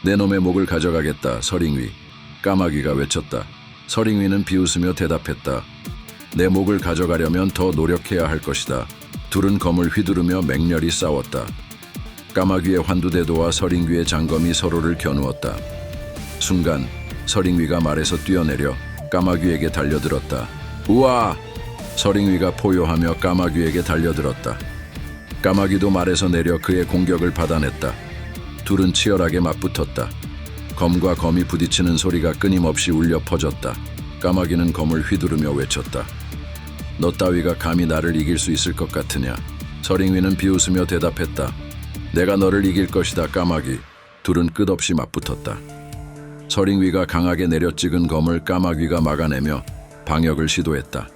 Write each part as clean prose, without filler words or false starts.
내 놈의 목을 가져가겠다, 서링위. 까마귀가 외쳤다. 서링위는 비웃으며 대답했다. 내 목을 가져가려면 더 노력해야 할 것이다. 둘은 검을 휘두르며 맹렬히 싸웠다. 까마귀의 환두대도와 서링위의 장검이 서로를 겨누었다. 순간 서링위가 말에서 뛰어내려 까마귀에게 달려들었다. 우와! 서링위가 포효하며 까마귀에게 달려들었다. 까마귀도 말에서 내려 그의 공격을 받아냈다. 둘은 치열하게 맞붙었다. 검과 검이 부딪히는 소리가 끊임없이 울려 퍼졌다. 까마귀는 검을 휘두르며 외쳤다. 너 따위가 감히 나를 이길 수 있을 것 같으냐? 서링위는 비웃으며 대답했다. 내가 너를 이길 것이다, 까마귀. 둘은 끝없이 맞붙었다. 서링위가 강하게 내려찍은 검을 까마귀가 막아내며 방역을 시도했다.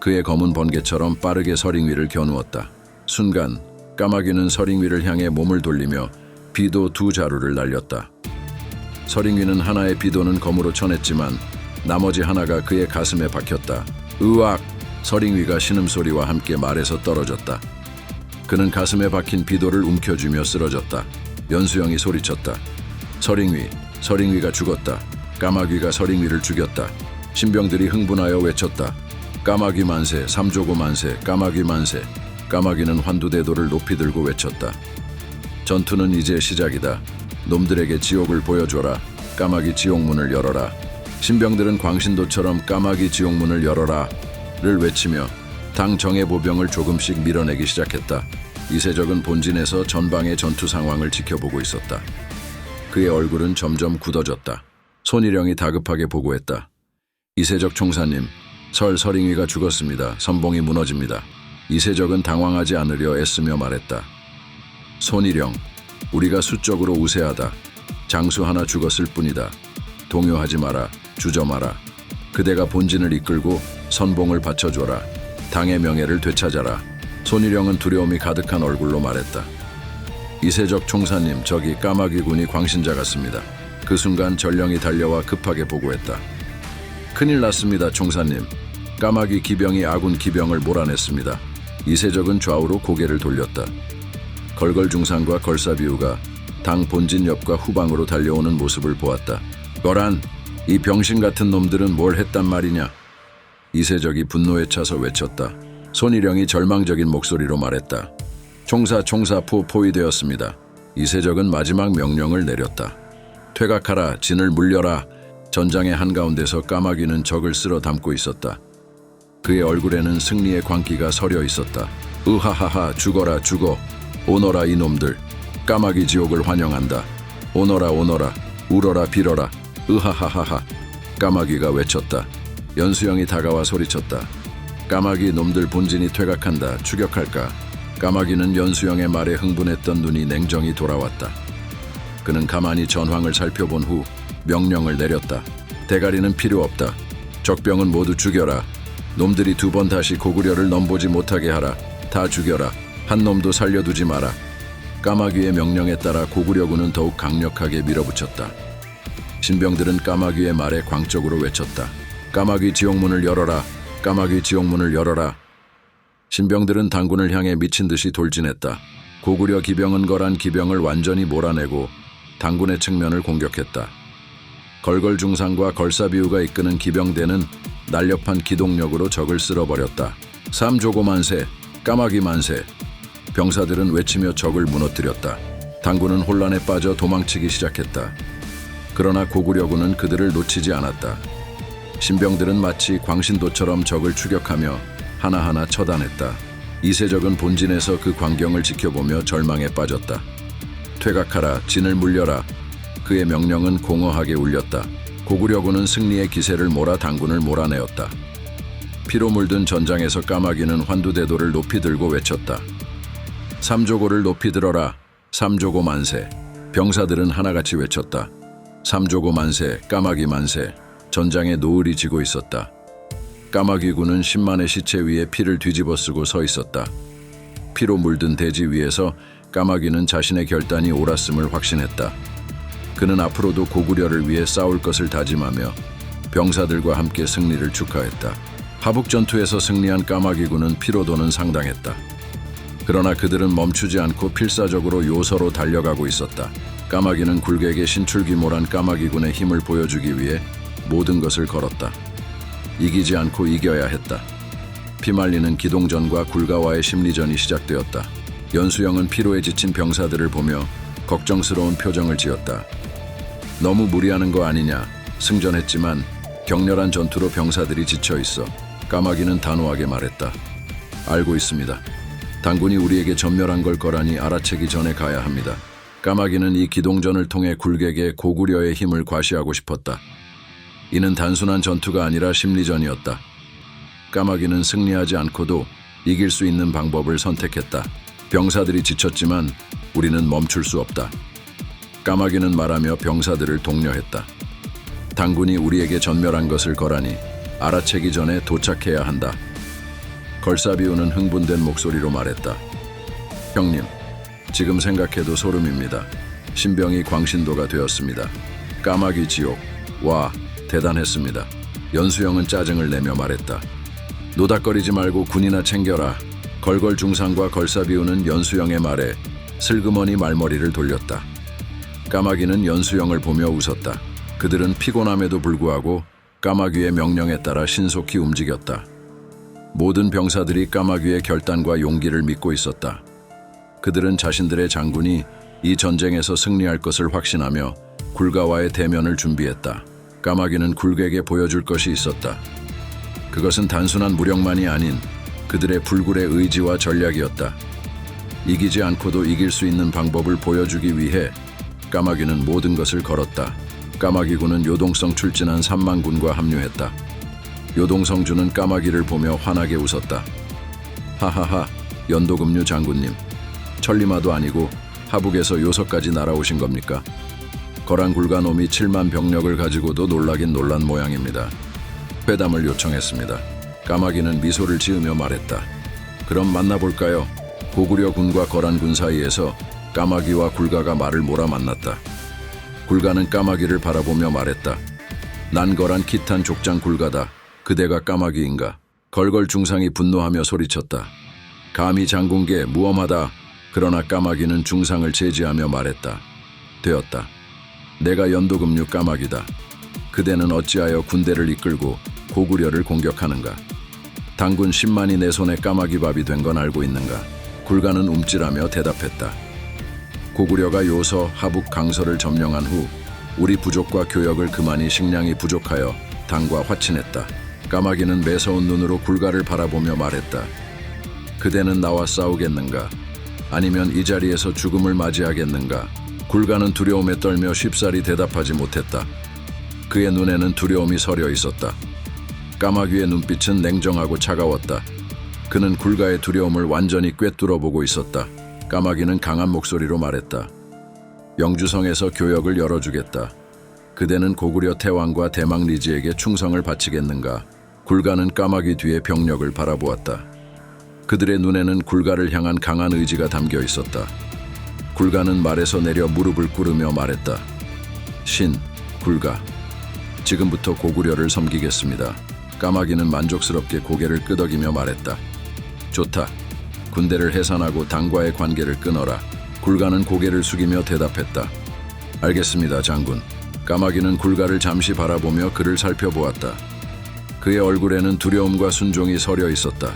그의 검은 번개처럼 빠르게 서링위를 겨누었다. 순간 까마귀는 서링위를 향해 몸을 돌리며 비도 두 자루를 날렸다. 서링위는 하나의 비도는 검으로 쳐냈지만 나머지 하나가 그의 가슴에 박혔다. 으악! 서링위가 신음소리와 함께 말에서 떨어졌다. 그는 가슴에 박힌 비도를 움켜쥐며 쓰러졌다. 연수영이 소리쳤다. 서링위, 서링위가 죽었다. 까마귀가 서링위를 죽였다. 신병들이 흥분하여 외쳤다. 까마귀 만세, 삼조고 만세, 까마귀 만세. 까마귀는 환두대도를 높이 들고 외쳤다. 전투는 이제 시작이다. 놈들에게 지옥을 보여줘라. 까마귀 지옥문을 열어라. 신병들은 광신도처럼 까마귀 지옥문을 열어라를 외치며 당 정예보병을 조금씩 밀어내기 시작했다. 이세적은 본진에서 전방의 전투 상황을 지켜보고 있었다. 그의 얼굴은 점점 굳어졌다. 손일영이 다급하게 보고했다. 이세적 총사님, 서링위가 죽었습니다. 선봉이 무너집니다. 이세적은 당황하지 않으려 애쓰며 말했다. 손일영, 우리가 수적으로 우세하다. 장수 하나 죽었을 뿐이다. 동요하지 마라. 주저 마라. 그대가 본진을 이끌고 선봉을 받쳐줘라. 당의 명예를 되찾아라. 손일영은 두려움이 가득한 얼굴로 말했다. 이세적 총사님, 저기 까마귀군이 광신자 같습니다. 그 순간 전령이 달려와 급하게 보고했다. 큰일 났습니다, 총사님. 까마귀 기병이 아군 기병을 몰아냈습니다. 이세적은 좌우로 고개를 돌렸다. 걸걸중상과 걸사비우가 당 본진 옆과 후방으로 달려오는 모습을 보았다. 거란, 이 병신 같은 놈들은 뭘 했단 말이냐? 이세적이 분노에 차서 외쳤다. 손일영이 절망적인 목소리로 말했다. 총사 포위되었습니다. 이세적은 마지막 명령을 내렸다. 퇴각하라, 진을 물려라. 전장의 한가운데서 까마귀는 적을 쓸어 담고 있었다. 그의 얼굴에는 승리의 광기가 서려 있었다. 으하하하, 죽어라, 죽어. 오너라, 이놈들. 까마귀 지옥을 환영한다. 오너라, 오너라. 울어라, 빌어라. 으하하하하. 까마귀가 외쳤다. 연수영이 다가와 소리쳤다. 까마귀 놈들 본진이 퇴각한다. 추격할까? 까마귀는 연수영의 말에 흥분했던 눈이 냉정히 돌아왔다. 그는 가만히 전황을 살펴본 후 명령을 내렸다. 대가리는 필요 없다. 적병은 모두 죽여라. 놈들이 두 번 다시 고구려를 넘보지 못하게 하라. 다 죽여라. 한 놈도 살려두지 마라. 까마귀의 명령에 따라 고구려군은 더욱 강력하게 밀어붙였다. 신병들은 까마귀의 말에 광적으로 외쳤다. 까마귀 지옥문을 열어라. 까마귀 지옥문을 열어라. 신병들은 당군을 향해 미친 듯이 돌진했다. 고구려 기병은 거란 기병을 완전히 몰아내고 당군의 측면을 공격했다. 걸걸중상과 걸사비우가 이끄는 기병대는 날렵한 기동력으로 적을 쓸어버렸다. 삼조고 만세, 까마귀 만세. 병사들은 외치며 적을 무너뜨렸다. 당군은 혼란에 빠져 도망치기 시작했다. 그러나 고구려군은 그들을 놓치지 않았다. 신병들은 마치 광신도처럼 적을 추격하며 하나하나 처단했다. 이세적은 본진에서 그 광경을 지켜보며 절망에 빠졌다. 퇴각하라, 진을 물려라. 그의 명령은 공허하게 울렸다. 고구려군은 승리의 기세를 몰아 당군을 몰아내었다. 피로 물든 전장에서 까마귀는 환두대도를 높이 들고 외쳤다. 삼조고를 높이 들어라. 삼조고 만세. 병사들은 하나같이 외쳤다. 삼조고 만세, 까마귀 만세. 전장에 노을이 지고 있었다. 까마귀군은 10만의 시체 위에 피를 뒤집어 쓰고 서 있었다. 피로 물든 대지 위에서 까마귀는 자신의 결단이 옳았음을 확신했다. 그는 앞으로도 고구려를 위해 싸울 것을 다짐하며 병사들과 함께 승리를 축하했다. 하북 전투에서 승리한 까마귀군은 피로도는 상당했다. 그러나 그들은 멈추지 않고 필사적으로 요서로 달려가고 있었다. 까마귀는 굴객의 신출귀몰한 까마귀군의 힘을 보여주기 위해 모든 것을 걸었다. 이기지 않고 이겨야 했다. 피말리는 기동전과 굴가와의 심리전이 시작되었다. 연수영은 피로에 지친 병사들을 보며 걱정스러운 표정을 지었다. 너무 무리하는 거 아니냐. 승전했지만 격렬한 전투로 병사들이 지쳐있어. 까마귀는 단호하게 말했다. 알고 있습니다. 당군이 우리에게 전멸한 걸 거라니 알아채기 전에 가야 합니다. 까마귀는 이 기동전을 통해 굴객의 고구려의 힘을 과시하고 싶었다. 이는 단순한 전투가 아니라 심리전이었다. 까마귀는 승리하지 않고도 이길 수 있는 방법을 선택했다. 병사들이 지쳤지만 우리는 멈출 수 없다. 까마귀는 말하며 병사들을 독려했다. 당군이 우리에게 전멸한 것을 거라니 알아채기 전에 도착해야 한다. 걸사비우는 흥분된 목소리로 말했다. 형님, 지금 생각해도 소름입니다. 신병이 광신도가 되었습니다. 까마귀 지옥, 와, 대단했습니다. 연수영은 짜증을 내며 말했다. 노닥거리지 말고 군이나 챙겨라. 걸걸 중상과 걸사비우는 연수영의 말에 슬그머니 말머리를 돌렸다. 까마귀는 연수영을 보며 웃었다. 그들은 피곤함에도 불구하고 까마귀의 명령에 따라 신속히 움직였다. 모든 병사들이 까마귀의 결단과 용기를 믿고 있었다. 그들은 자신들의 장군이 이 전쟁에서 승리할 것을 확신하며 굴가와의 대면을 준비했다. 까마귀는 굴객에게 보여줄 것이 있었다. 그것은 단순한 무력만이 아닌 그들의 불굴의 의지와 전략이었다. 이기지 않고도 이길 수 있는 방법을 보여주기 위해 까마귀는 모든 것을 걸었다. 까마귀군은 요동성 출진한 3만군과 합류했다. 요동성주는 까마귀를 보며 환하게 웃었다. 하하하, 연도금류 장군님. 천리마도 아니고 하북에서 요석까지 날아오신 겁니까? 거란 굴가놈이 7만 병력을 가지고도 놀라긴 놀란 모양입니다. 회담을 요청했습니다. 까마귀는 미소를 지으며 말했다. 그럼 만나볼까요? 고구려 군과 거란 군 사이에서 까마귀와 굴가가 말을 몰아 만났다. 굴가는 까마귀를 바라보며 말했다. 난 거란 기탄 족장 굴가다. 그대가 까마귀인가? 걸걸 중상이 분노하며 소리쳤다. 감히 장군께 무엄하다. 그러나 까마귀는 중상을 제지하며 말했다. 되었다. 내가 연도금류 까마귀다. 그대는 어찌하여 군대를 이끌고 고구려를 공격하는가? 당군 10만이 내 손에 까마귀밥이 된 건 알고 있는가? 굴가는 움찔하며 대답했다. 고구려가 요서, 하북, 강서를 점령한 후 우리 부족과 교역을 그만이 식량이 부족하여 당과 화친했다. 까마귀는 매서운 눈으로 굴가를 바라보며 말했다. 그대는 나와 싸우겠는가? 아니면 이 자리에서 죽음을 맞이하겠는가? 굴가는 두려움에 떨며 쉽사리 대답하지 못했다. 그의 눈에는 두려움이 서려 있었다. 까마귀의 눈빛은 냉정하고 차가웠다. 그는 굴가의 두려움을 완전히 꿰뚫어보고 있었다. 까마귀는 강한 목소리로 말했다. 영주성에서 교역을 열어주겠다. 그대는 고구려 태왕과 대망 리지에게 충성을 바치겠는가? 굴가는 까마귀 뒤에 병력을 바라보았다. 그들의 눈에는 굴가를 향한 강한 의지가 담겨 있었다. 굴가는 말에서 내려 무릎을 꿇으며 말했다. 신, 굴가, 지금부터 고구려를 섬기겠습니다. 까마귀는 만족스럽게 고개를 끄덕이며 말했다. 좋다. 군대를 해산하고 당과의 관계를 끊어라. 굴가는 고개를 숙이며 대답했다. 알겠습니다, 장군. 까마귀는 굴가를 잠시 바라보며 그를 살펴보았다. 그의 얼굴에는 두려움과 순종이 서려 있었다.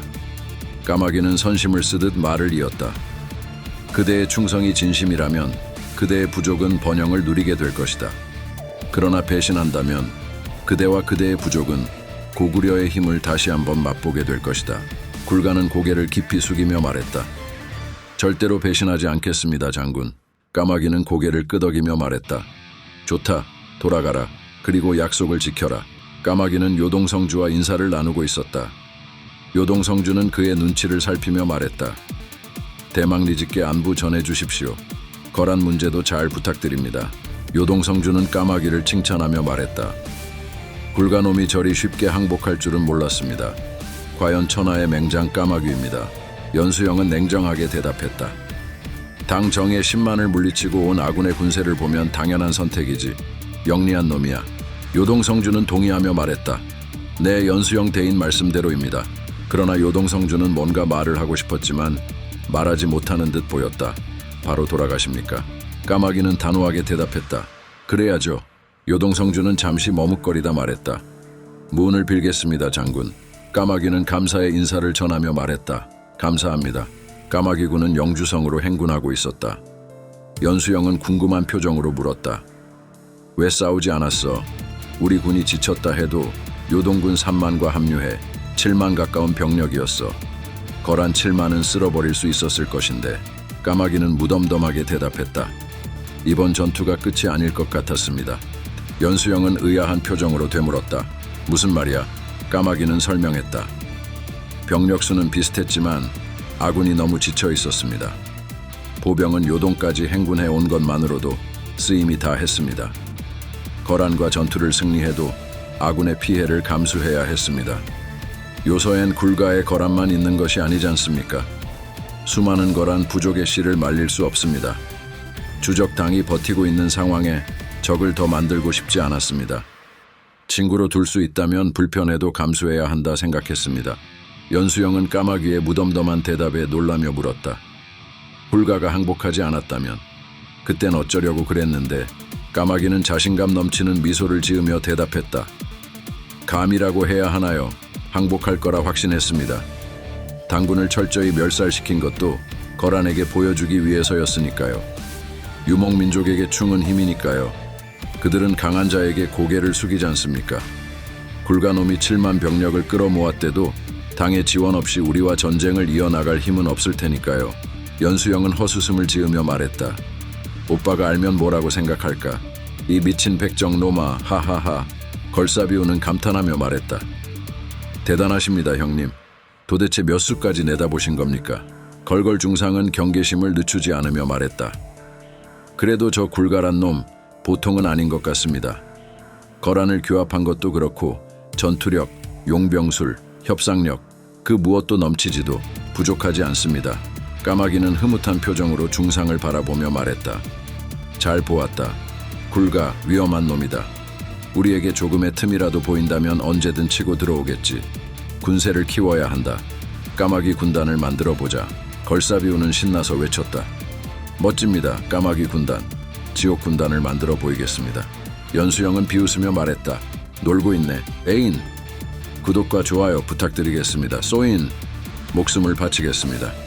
까마귀는 선심을 쓰듯 말을 이었다. 그대의 충성이 진심이라면 그대의 부족은 번영을 누리게 될 것이다. 그러나 배신한다면 그대와 그대의 부족은 고구려의 힘을 다시 한번 맛보게 될 것이다. 굴가는 고개를 깊이 숙이며 말했다. 절대로 배신하지 않겠습니다, 장군. 까마귀는 고개를 끄덕이며 말했다. 좋다. 돌아가라. 그리고 약속을 지켜라. 까마귀는 요동성주와 인사를 나누고 있었다. 요동성주는 그의 눈치를 살피며 말했다. 대망 리지께 안부 전해주십시오. 거란 문제도 잘 부탁드립니다. 요동성주는 까마귀를 칭찬하며 말했다. 굴가놈이 저리 쉽게 항복할 줄은 몰랐습니다. 과연 천하의 맹장 까마귀입니다. 연수영은 냉정하게 대답했다. 당 정예 10만을 물리치고 온 아군의 군세를 보면 당연한 선택이지. 영리한 놈이야. 요동성주는 동의하며 말했다. 네, 연수영 대인 말씀대로입니다. 그러나 요동성주는 뭔가 말을 하고 싶었지만 말하지 못하는 듯 보였다. 바로 돌아가십니까? 까마귀는 단호하게 대답했다. 그래야죠. 요동성주는 잠시 머뭇거리다 말했다. 무운을 빌겠습니다, 장군. 까마귀는 감사의 인사를 전하며 말했다. 감사합니다. 까마귀군은 영주성으로 행군하고 있었다. 연수영은 궁금한 표정으로 물었다. 왜 싸우지 않았어? 우리 군이 지쳤다 해도 요동군 3만과 합류해 7만 가까운 병력이었어. 거란 7만은 쓸어버릴 수 있었을 것인데. 까마귀는 무덤덤하게 대답했다. 이번 전투가 끝이 아닐 것 같았습니다. 연수영은 의아한 표정으로 되물었다. 무슨 말이야? 까마귀는 설명했다. 병력 수는 비슷했지만 아군이 너무 지쳐 있었습니다. 보병은 요동까지 행군해 온 것만으로도 쓰임이 다 했습니다. 거란과 전투를 승리해도 아군의 피해를 감수해야 했습니다. 요서엔 굴가의 거란만 있는 것이 아니지 않습니까? 수많은 거란 부족의 씨를 말릴 수 없습니다. 주적당이 버티고 있는 상황에 적을 더 만들고 싶지 않았습니다. 친구로 둘 수 있다면 불편해도 감수해야 한다 생각했습니다. 연수영은 까마귀의 무덤덤한 대답에 놀라며 물었다. 굴가가 항복하지 않았다면 그땐 어쩌려고 그랬는데. 까마귀는 자신감 넘치는 미소를 지으며 대답했다. 감이라고 해야 하나요? 항복할 거라 확신했습니다. 당군을 철저히 멸살시킨 것도 거란에게 보여주기 위해서였으니까요. 유목민족에게 충은 힘이니까요. 그들은 강한 자에게 고개를 숙이지 않습니까? 굴가놈이 7만 병력을 끌어모았대도 당의 지원 없이 우리와 전쟁을 이어나갈 힘은 없을 테니까요. 연수영은 헛웃음을 지으며 말했다. 오빠가 알면 뭐라고 생각할까? 이 미친 백정놈아, 하하하. 걸사비우는 감탄하며 말했다. 대단하십니다, 형님. 도대체 몇 수까지 내다보신 겁니까? 걸걸 중상은 경계심을 늦추지 않으며 말했다. 그래도 저 굴가란 놈 보통은 아닌 것 같습니다. 거란을 규합한 것도 그렇고 전투력, 용병술, 협상력 그 무엇도 넘치지도 부족하지 않습니다. 까마귀는 흐뭇한 표정으로 중상을 바라보며 말했다. 잘 보았다. 굴가 위험한 놈이다. 우리에게 조금의 틈이라도 보인다면 언제든 치고 들어오겠지. 군세를 키워야 한다. 까마귀 군단을 만들어보자. 걸사비우는 신나서 외쳤다. 멋집니다. 까마귀 군단. 지옥 군단을 만들어 보이겠습니다. 연수영은 비웃으며 말했다. 놀고 있네. 애인. 구독과 좋아요 부탁드리겠습니다. 쏘인. 목숨을 바치겠습니다.